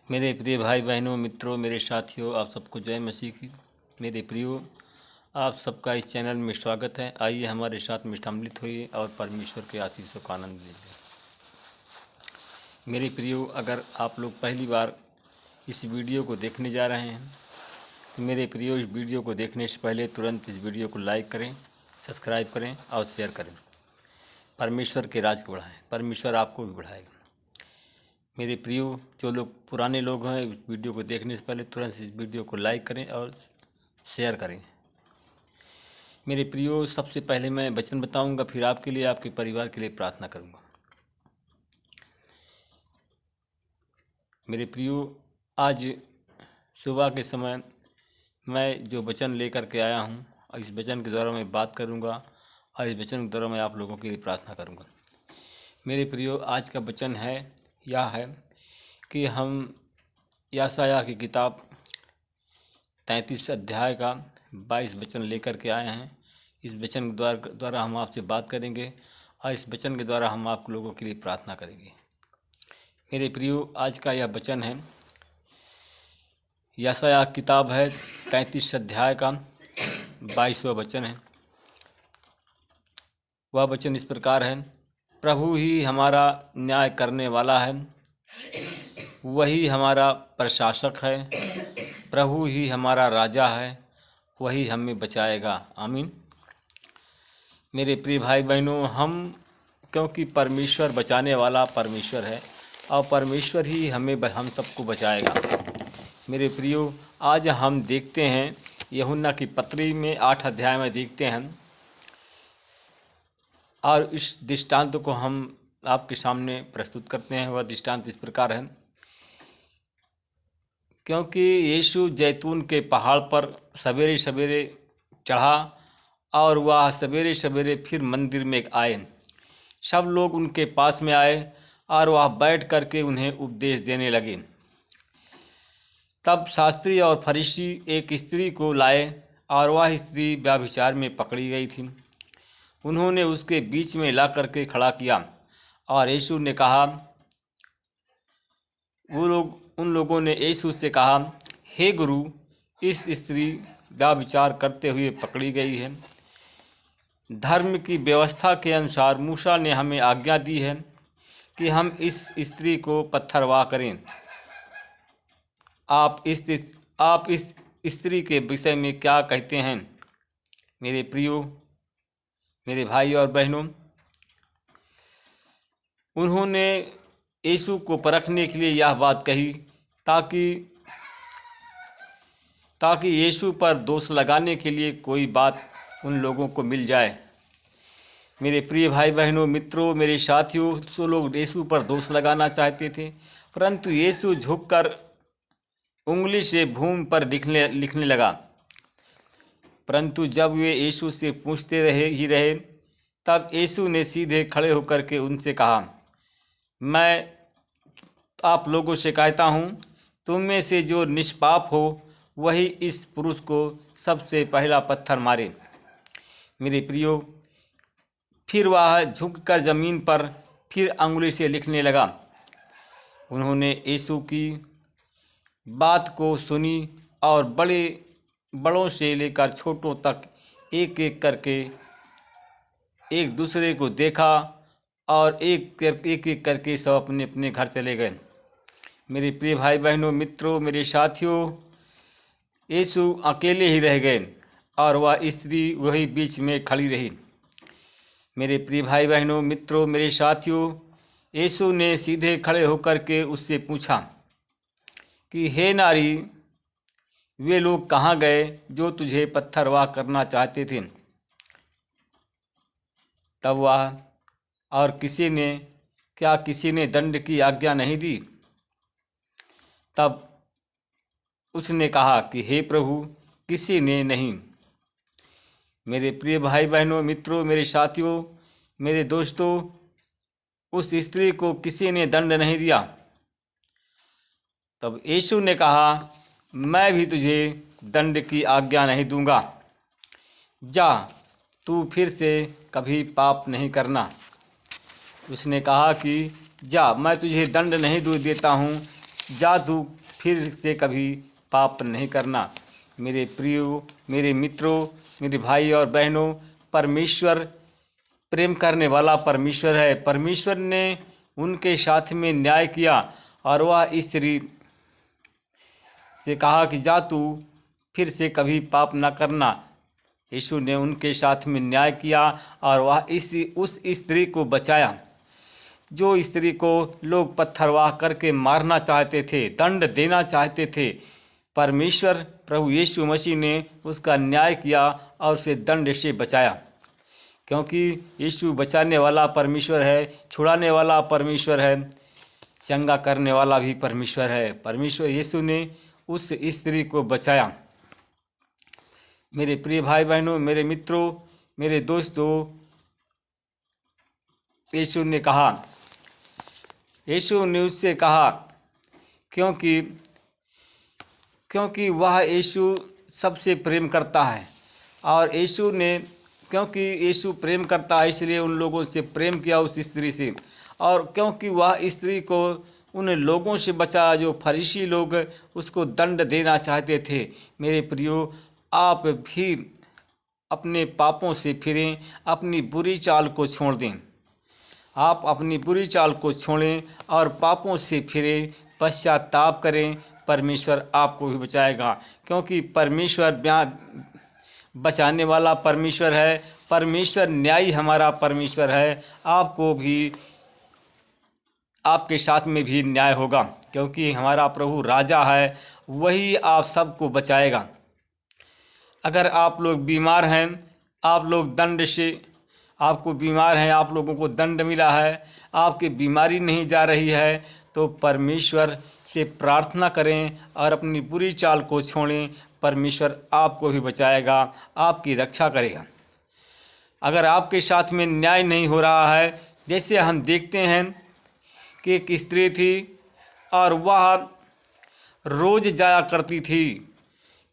मेरे प्रिय भाई बहनों, मित्रों, मेरे साथियों, आप सबको जय मसीह की। मेरे प्रियो, आप सबका इस चैनल में स्वागत है। आइए हमारे साथ में सम्मिलित होइए और परमेश्वर के आशीषों का आनंद लीजिए। मेरे प्रियो, अगर आप लोग पहली बार इस वीडियो को देखने जा रहे हैं तो मेरे प्रियो, इस वीडियो को देखने से पहले तुरंत इस वीडियो को लाइक करें, सब्सक्राइब करें और शेयर करें। परमेश्वर के राज को बढ़ाएं, परमेश्वर आपको भी बढ़ाएगा। मेरे प्रियो, जो लोग पुराने लोग हैं, इस वीडियो को देखने से पहले तुरंत इस वीडियो को लाइक करें और शेयर करें। मेरे प्रियो, सबसे पहले मैं वचन बताऊंगा, फिर आपके लिए, आपके परिवार के लिए प्रार्थना करूंगा। मेरे प्रियो, आज सुबह के समय मैं जो वचन लेकर के आया हूं, और इस वचन के द्वारा मैं बात करूंगा और इस वचन के द्वारा मैं आप लोगों के लिए प्रार्थना करूंगा। मेरे प्रियो, आज का वचन यह है कि हम यशायाह की किताब 33 अध्याय का 22 वचन लेकर के आए हैं। इस वचन के द्वारा हम आपसे बात करेंगे और इस वचन के द्वारा हम आप लोगों के लिए प्रार्थना करेंगे। मेरे प्रियो, आज का यह वचन है, यशायाह किताब है 33 अध्याय का 22वां वचन है। वह वचन इस प्रकार है, प्रभु ही हमारा न्याय करने वाला है, वही हमारा प्रशासक है, प्रभु ही हमारा राजा है, वही हमें बचाएगा। आमीन। मेरे प्रिय भाई बहनों, क्योंकि परमेश्वर बचाने वाला परमेश्वर है और परमेश्वर ही हम सबको बचाएगा। मेरे प्रियो, आज हम देखते हैं यूहन्ना की पत्री में 8 अध्याय में देखते हैं, और इस दृष्टांत को हम आपके सामने प्रस्तुत करते हैं। वह दृष्टांत इस प्रकार है, क्योंकि यीशु जैतून के पहाड़ पर सवेरे सवेरे चढ़ा और वह सवेरे सवेरे फिर मंदिर में आए। सब लोग उनके पास में आए और वह बैठ करके उन्हें उपदेश देने लगे। तब शास्त्री और फरीसी एक स्त्री को लाए और वह स्त्री व्यभिचार में पकड़ी गई थी। उन्होंने उसके बीच में ला करके खड़ा किया और यीशु ने कहा, उन लोगों ने यीशु से कहा, हे गुरु, इस स्त्री व्यभिचार करते हुए पकड़ी गई है। धर्म की व्यवस्था के अनुसार मूसा ने हमें आज्ञा दी है कि हम इस स्त्री को पत्थरवाह करें। आप इस स्त्री के विषय में क्या कहते हैं? मेरे प्रियो, मेरे भाई और बहनों, उन्होंने यीशु को परखने के लिए यह बात कही ताकि यीशु पर दोष लगाने के लिए कोई बात उन लोगों को मिल जाए। मेरे प्रिय भाई बहनों, मित्रों, मेरे साथियों, सो लोग यीशु पर दोष लगाना चाहते थे, परंतु यीशु झुककर उंगली से भूमि पर लिखने लगा। परंतु जब वे यीशु से पूछते रहे, तब यीशु ने सीधे खड़े होकर के उनसे कहा, मैं आप लोगों से कहता हूँ, तुम में से जो निष्पाप हो वही इस पुरुष को सबसे पहला पत्थर मारे। मेरे प्रियो, फिर वह झुककर जमीन पर फिर अंगुली से लिखने लगा। उन्होंने यीशु की बात को सुनी और बड़ों से लेकर छोटों तक एक एक करके एक दूसरे को देखा और एक एक करके सब अपने अपने घर चले गए। मेरे प्रिय भाई बहनों, मित्रों, मेरे साथियों, यीशु अकेले ही रह गए और वह स्त्री वही बीच में खड़ी रही। मेरे प्रिय भाई बहनों, मित्रों, मेरे साथियों, यीशु ने सीधे खड़े होकर के उससे पूछा कि हे नारी, वे लोग कहाँ गए जो तुझे पत्थरवाह करना चाहते थे? तब वह और किसी ने दंड की आज्ञा नहीं दी? तब उसने कहा कि हे प्रभु, किसी ने नहीं। मेरे प्रिय भाई बहनों, मित्रों, मेरे साथियों, मेरे दोस्तों, उस स्त्री को किसी ने दंड नहीं दिया। तब यीशु ने कहा, मैं भी तुझे दंड की आज्ञा नहीं दूंगा, जा, तू फिर से कभी पाप नहीं करना। उसने कहा कि जा, मैं तुझे दंड नहीं देता हूँ, जा तू फिर से कभी पाप नहीं करना। मेरे प्रियो, मेरे मित्रों, मेरे भाई और बहनों, परमेश्वर प्रेम करने वाला परमेश्वर है। परमेश्वर ने उनके साथ में न्याय किया और वह स्त्री से कहा कि जा तू फिर से कभी पाप न करना। यीशु ने उनके साथ में न्याय किया और वह उस स्त्री को बचाया, जो स्त्री को लोग पत्थरवाह करके मारना चाहते थे, दंड देना चाहते थे। परमेश्वर प्रभु यीशु मसीह ने उसका न्याय किया और उसे दंड से बचाया, क्योंकि यीशु बचाने वाला परमेश्वर है, छुड़ाने वाला परमेश्वर है, चंगा करने वाला भी परमेश्वर है। परमेश्वर यीशु ने उस स्त्री को बचाया। मेरे प्रिय भाई बहनों, मेरे मित्रों, मेरे दोस्तों, यीशु ने उससे कहा, क्योंकि वह यीशु सबसे प्रेम करता है और क्योंकि यीशु प्रेम करता है, इसलिए उन लोगों से प्रेम किया, उस स्त्री से। और क्योंकि वह स्त्री को उन लोगों से बचा जो फरीसी लोग उसको दंड देना चाहते थे। मेरे प्रियो, आप भी अपने पापों से फिरें, अपनी बुरी चाल को छोड़ दें। आप अपनी बुरी चाल को छोड़ें और पापों से फिरें, पश्चाताप करें। परमेश्वर आपको भी बचाएगा, क्योंकि परमेश्वर बचाने वाला परमेश्वर है। परमेश्वर न्यायी हमारा परमेश्वर है। आपको भी, आपके साथ में भी न्याय होगा, क्योंकि हमारा प्रभु राजा है, वही आप सबको बचाएगा। अगर आप लोग बीमार हैं, आप लोग दंड से, आपको बीमार हैं, आप लोगों को दंड मिला है, आपकी बीमारी नहीं जा रही है, तो परमेश्वर से प्रार्थना करें और अपनी बुरी चाल को छोड़ें। परमेश्वर आपको भी बचाएगा, आपकी रक्षा करेगा। अगर आपके साथ में न्याय नहीं हो रहा है, जैसे हम देखते हैं कि एक स्त्री थी और वह रोज़ जाया करती थी,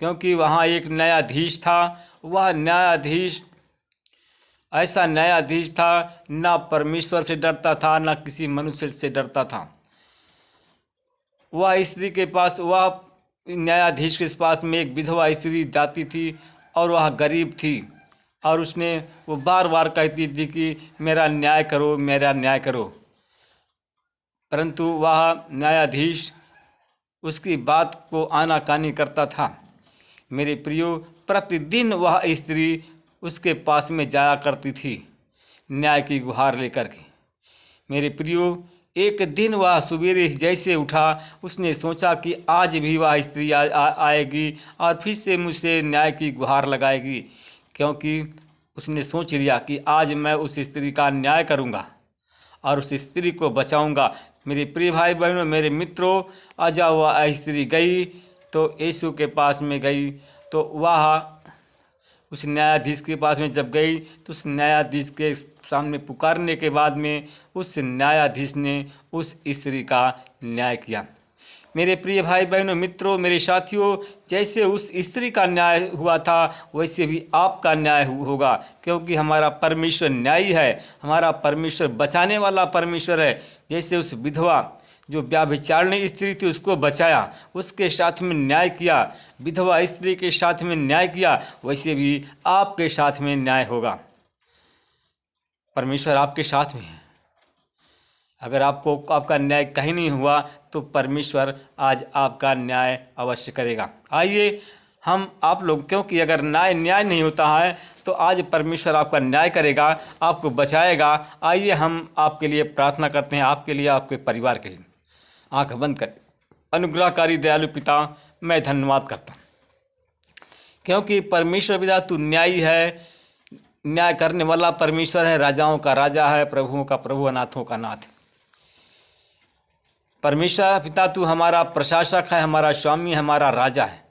क्योंकि वहाँ एक न्यायाधीश था। वह न्यायाधीश ऐसा न्यायाधीश था, ना परमेश्वर से डरता था, ना किसी मनुष्य से डरता था। वह स्त्री के पास, वह न्यायाधीश के पास में एक विधवा स्त्री जाती थी और वह गरीब थी, और वो बार बार कहती थी कि मेरा न्याय करो, मेरा न्याय करो। परंतु वह न्यायाधीश उसकी बात को आनाकानी करता था। मेरे प्रियो, प्रतिदिन वह स्त्री उसके पास में जाया करती थी न्याय की गुहार लेकर के। मेरे प्रियो, एक दिन वह सवेरे जैसे उठा, उसने सोचा कि आज भी वह स्त्री आएगी और फिर से मुझसे न्याय की गुहार लगाएगी, क्योंकि उसने सोच लिया कि आज मैं उस स्त्री का न्याय करूंगा और उस स्त्री को बचाऊंगा। मेरे प्रिय भाई बहनों, मेरे मित्रों, आज वह स्त्री गई तो यीशु के पास में गई, तो वह उस न्यायाधीश के पास में जब गई तो उस न्यायाधीश के सामने पुकारने के बाद में उस न्यायाधीश ने उस स्त्री का न्याय किया। मेरे प्रिय भाई बहनों, मित्रों, मेरे साथियों, जैसे उस स्त्री का न्याय हुआ था, वैसे भी आपका न्याय होगा, क्योंकि हमारा परमेश्वर न्यायी है, हमारा परमेश्वर बचाने वाला परमेश्वर है। जैसे उस विधवा जो व्यभिचारिणी स्त्री थी उसको बचाया, उसके साथ में न्याय किया, विधवा स्त्री के साथ में न्याय किया, वैसे भी आपके साथ में न्याय होगा। परमेश्वर आपके साथ में है। अगर आपका न्याय कहीं नहीं हुआ तो परमेश्वर आज आपका न्याय अवश्य करेगा। आइए हम आप लोग, क्योंकि अगर न्याय नहीं होता है तो आज परमेश्वर आपका न्याय करेगा, आपको बचाएगा। आइए हम आपके लिए प्रार्थना करते हैं, आपके लिए, आपके परिवार के लिए। आंख बंद कर। अनुग्रहकारी दयालु पिता, मैं धन्यवाद करता हूँ, क्योंकि परमेश्वर पिता तू न्यायी है, न्याय करने वाला परमेश्वर है, राजाओं का राजा है, प्रभुओं का प्रभु, अनाथों का नाथ है। परमेश्वर पिता तू हमारा प्रशासक है, हमारा स्वामी, हमारा राजा है।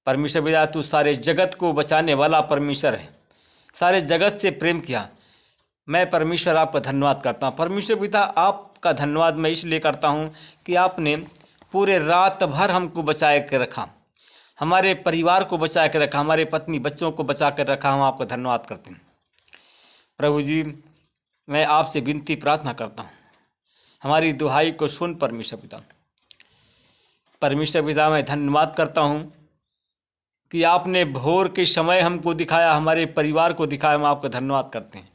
परमेश्वर पिता तू सारे जगत को बचाने वाला परमेश्वर है, सारे जगत से प्रेम किया। मैं परमेश्वर आपका धन्यवाद करता हूँ। परमेश्वर पिता आपका धन्यवाद मैं इसलिए करता हूँ कि आपने पूरे रात भर हमको बचा के रखा, हमारे परिवार को बचा के रखा, हमारे पत्नी बच्चों को बचा कर रखा। हम आपका धन्यवाद करते हैं। प्रभु जी, मैं आपसे विनती प्रार्थना करता हूँ, हमारी दुहाई को सुन परमेश्वर पिता। परमेश्वर पिता मैं धन्यवाद करता हूँ कि आपने भोर के समय हमको दिखाया, हमारे परिवार को दिखाया। हम आपका धन्यवाद करते हैं।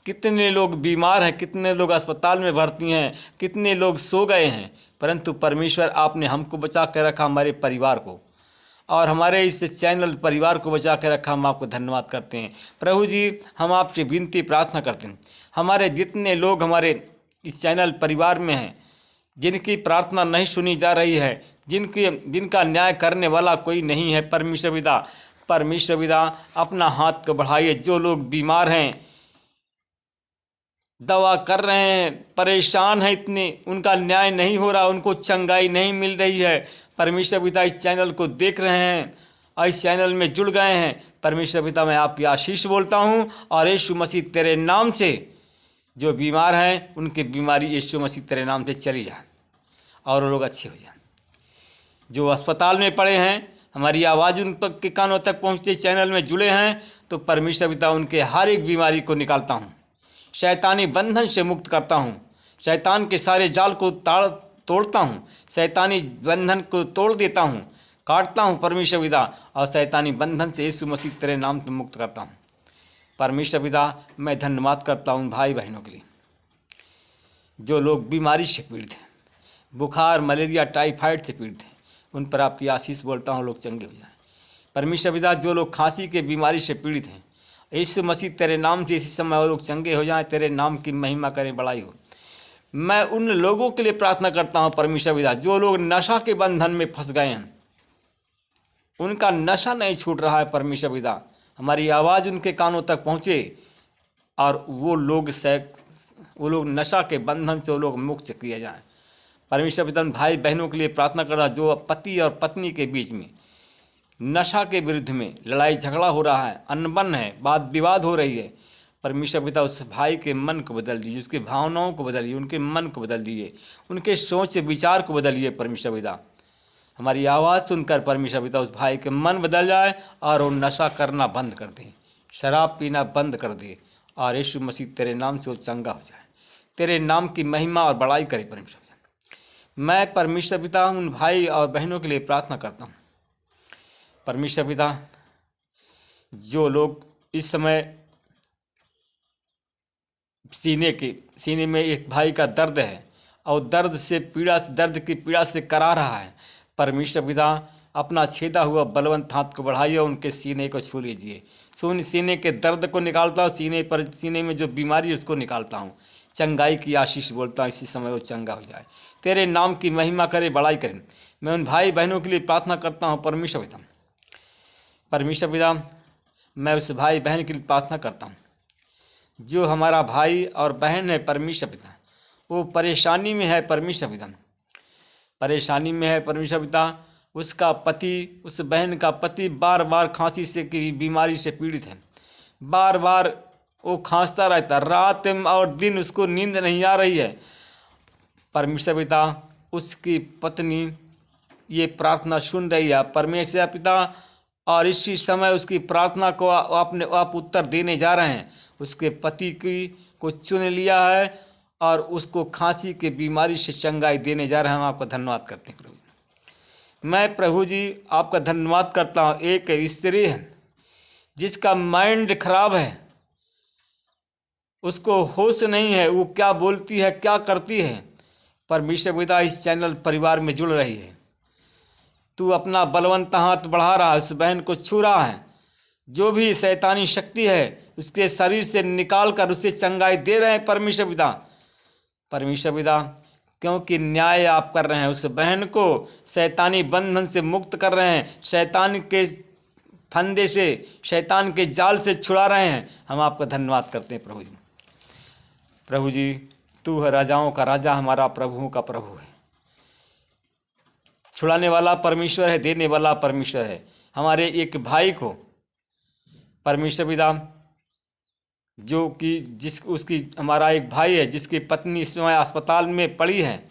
कितने लोग बीमार हैं, कितने लोग अस्पताल में भर्ती हैं, कितने लोग सो गए हैं, परंतु परमेश्वर आपने हमको बचा कर रखा, हमारे परिवार को और हमारे इस चैनल परिवार को बचा कर रखा। हम आपको धन्यवाद करते हैं। प्रभु जी, हम आपसे विनती प्रार्थना करते हैं, हमारे जितने लोग हमारे इस चैनल परिवार में हैं, जिनकी प्रार्थना नहीं सुनी जा रही है, जिनका न्याय करने वाला कोई नहीं है, परमेश्वर पिता अपना हाथ को बढ़ाइए। जो लोग बीमार हैं, दवा कर रहे हैं, परेशान हैं, इतने उनका न्याय नहीं हो रहा, उनको चंगाई नहीं मिल रही है, परमेश्वर पिता इस चैनल को देख रहे हैं और इस चैनल में जुड़ गए हैं, परमेश्वर पिता मैं आपकी आशीष बोलता हूँ और यीशु मसीह तेरे नाम से जो बीमार हैं उनकी बीमारी यीशु मसीह तेरे नाम से चली जाए और वो लोग अच्छे हो जाए। जो अस्पताल में पड़े हैं, हमारी आवाज़ उन के कानों तक पहुँचते चैनल में जुड़े हैं, तो परमेश्वर पिता उनके हर एक बीमारी को निकालता हूँ, शैतानी बंधन से मुक्त करता हूँ, शैतान के सारे जाल को तोड़ता हूँ, शैतानी बंधन को तोड़ देता हूँ, काटता हूँ परमेश्वर पिता, और शैतानी बंधन से यीशु मसीह तेरे नाम से मुक्त करता हूँ। परमेश्वर पिता मैं धन्यवाद करता हूँ भाई बहनों के लिए, जो लोग बीमारी से पीड़ित हैं, बुखार, मलेरिया, टाइफाइड से पीड़ित हैं, उन पर आपकी आशीष बोलता हूँ, लोग चंगे हो जाएं। परमेश्वर पिता जो लोग खांसी के बीमारी से पीड़ित हैं, यीशु मसीह तेरे नाम से इसी समय वो लोग चंगे हो जाएं, तेरे नाम की महिमा करें, बड़ाई हो। मैं उन लोगों के लिए प्रार्थना करता हूँ परमेश्वर पिता, जो लोग नशा के बंधन में फंस गए हैं, उनका नशा नहीं छूट रहा है, परमेश्वर पिता हमारी आवाज़ उनके कानों तक पहुँचे और वो लोग नशा के बंधन से वो लोग मुक्त किए जाएं। परमेश्वर पिता भाई बहनों के लिए प्रार्थना कर रहा, जो पति और पत्नी के बीच में नशा के विरुद्ध में लड़ाई झगड़ा हो रहा है, अनबन है, वाद विवाद हो रही है, परमेश्वर पिता उस भाई के मन को बदल दीजिए, उसकी भावनाओं को बदलिए, उनके मन को बदल दीजिए, उनके सोच विचार को बदलिए। परमेश्वर पिता हमारी आवाज़ सुनकर परमेश्वर पिता उस भाई के मन बदल जाए और वो नशा करना बंद कर दे, शराब पीना बंद कर दे और यीशु मसीह तेरे नाम से वो चंगा हो जाए, तेरे नाम की महिमा और बड़ाई करे। परमेश्वर पिता मैं परमेश्वर पिता उन भाई और बहनों के लिए प्रार्थना करता हूँ। परमेश्वर पिता जो लोग इस समय सीने में एक भाई का दर्द है और दर्द की पीड़ा से करा रहा है, परमेश्वर पिता अपना छेदा हुआ बलवंत हाथ को बढ़ाइए, उनके सीने को छू लीजिए। सीने के दर्द को निकालता हूँ, सीने में जो बीमारी है उसको निकालता हूँ, चंगाई की आशीष बोलता हूँ, इसी समय वो चंगा हो जाए, तेरे नाम की महिमा करे, बड़ाई करें। मैं उन भाई बहनों के लिए प्रार्थना करता हूँ परमेश्वर पिता मैं उस भाई बहन के लिए प्रार्थना करता हूँ, जो हमारा भाई और बहन है परमेश्वर पिता, वो परेशानी में है परमेश्वर पिता, उसका पति, उस बहन का पति बार बार खांसी से की बीमारी से पीड़ित है, बार बार वो खांसता रहता, रात और दिन उसको नींद नहीं आ रही है। परमेश्वर पिता उसकी पत्नी ये प्रार्थना सुन रही है परमेश्वर पिता, और इसी समय उसकी प्रार्थना को आप उत्तर देने जा रहे हैं। उसके पति को चुन लिया है और उसको खांसी की बीमारी से चंगाई देने जा रहे हैं। हम आपका धन्यवाद करते हैं प्रभु। मैं प्रभु जी आपका धन्यवाद करता हूँ, एक स्त्री है जिसका माइंड खराब है, उसको होश नहीं है, वो क्या बोलती है क्या करती है, परमेश्वर पिता इस चैनल परिवार में जुड़ रही है, तू अपना बलवंत हाथ बढ़ा रहा है, उस बहन को छू रहा है, जो भी शैतानी शक्ति है उसके शरीर से निकाल कर उसे चंगाई दे रहे हैं परमेश्वर पिता क्योंकि न्याय आप कर रहे हैं, उस बहन को शैतानी बंधन से मुक्त कर रहे हैं, शैतान के फंदे से, शैतान के जाल से छुड़ा रहे हैं। हम आपका धन्यवाद करते हैं प्रभु जी तू है राजाओं का राजा, हमारा प्रभुओं का प्रभु है, छुड़ाने वाला परमेश्वर है, देने वाला परमेश्वर है। हमारे एक भाई को परमेश्वर पिता जो कि हमारा एक भाई है जिसकी पत्नी इस समय अस्पताल में पड़ी है,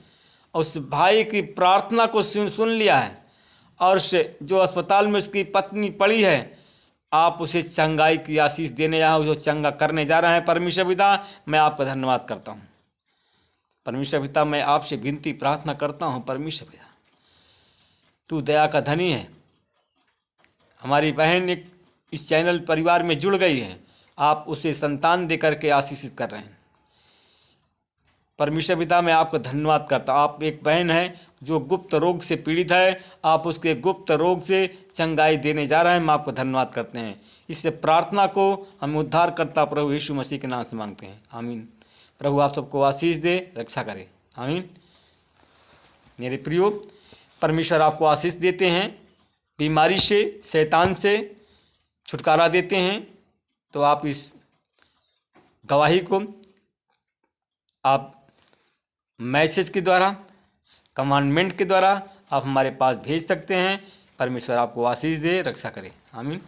उस भाई की प्रार्थना को सुन लिया है और जो अस्पताल में उसकी पत्नी पड़ी है, आप उसे चंगाई की आशीष देने जा रहे हो, उसे चंगा करने जा रहे हैं। परमेश्वर पिता मैं आपका धन्यवाद करता हूँ। परमेश्वर पिता मैं आपसे विनती प्रार्थना करता हूँ परमेश्वर पिता तू दया का धनी है। हमारी बहन एक इस चैनल परिवार में जुड़ गई है, आप उसे संतान दे करके आशीषित कर रहे हैं। परमेश्वर पिता, मैं आपका धन्यवाद करता हूँ। आप एक बहन है जो गुप्त रोग से पीड़ित है, आप उसके गुप्त रोग से चंगाई देने जा रहे हैं। हम आपका धन्यवाद करते हैं। इस प्रार्थना को हम उद्धार करता प्रभु यीशु मसीह के नाम से मांगते हैं, आमीन। प्रभु आप सबको आशीष दे, रक्षा करे, आमीन। मेरे प्रियो, परमेश्वर आपको आशीष देते हैं, बीमारी से, शैतान से छुटकारा देते हैं। तो आप इस गवाही को आप मैसेज के द्वारा, कमांडमेंट के द्वारा आप हमारे पास भेज सकते हैं। परमेश्वर आपको आशीष दे, रक्षा करे, आमीन।